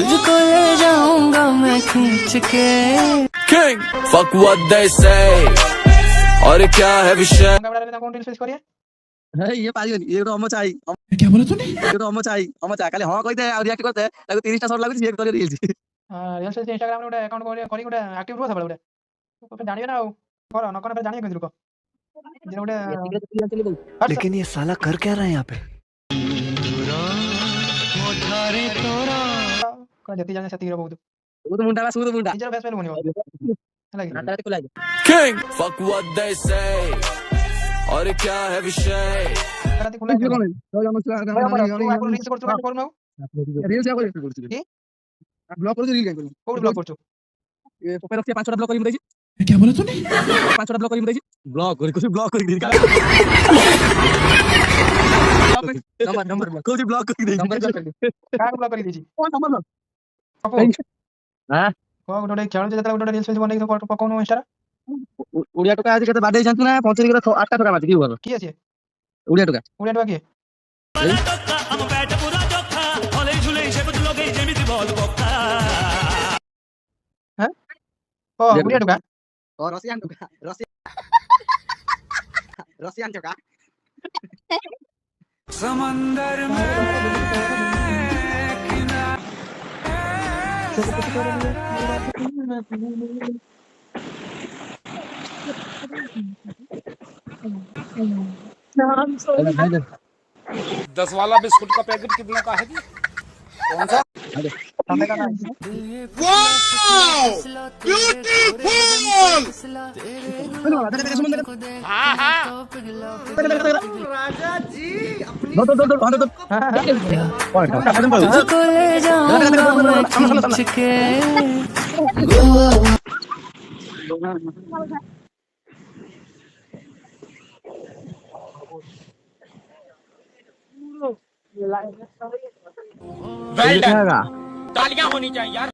तुझको ले जाऊंगा मैं खींच के। King, fuck what they say. और क्या है विषय? कौन रील्स फेस करिए ये पागल ये तो अमचाई क्या बोला तूने? ये तो अमचाई खाली हां कहते हैं और रिएक्ट करते हैं ताको 30 टा शॉट लागुଛି एक करे रील्स रील्स फेस इंस्टाग्राम रे उडा अकाउंट करी उडा एक्टिव रहो सबले उडा तो जानियो ना कर न कर जानियो केंद्र को जे उडा लेकिन ये साला कर क्या रहा है यहाँ पे? कर जति जाने सती बहुत वो तो मुंडा सुद मुंडा निजर फेस पे बनियो लगे नाटा को लागे King, fuck what they say. और क्या है विषय? राती खुला रील्स करछु करनो रील्स या करछु की ब्लॉक करछु रील कर कोड ब्लॉक करछु ये पेपर से 5 टा ब्लॉक करी बताई क्या बोला तूने? 5 टा ब्लॉक करी बताई ब्लॉक करी कुछ ब्लॉक करी नंबर कुछ ब्लॉक करी दे नंबर कर दे का ब्लॉक करी दीजी कौन नंबर ब्लॉक हां को गोटे खेल जेतला गोटे रील्स फेस बनै तो पकोनो इंस्टा उड़िया टका आज केते बाडे जानतु ना 35 के 8 टका माथि की बोल की আছে उड़िया टका কি হ্যাঁ ও উড়িয়া টকা और रसियन टका रसियन टका समंदर में दस वाला बिस्कुट का पैकेट कितना का है जी? कौन सा? हाँ हाँ तुझको ले जाऊंगा मैं खींच के। Well done. तालियां होनी चाहिए यार।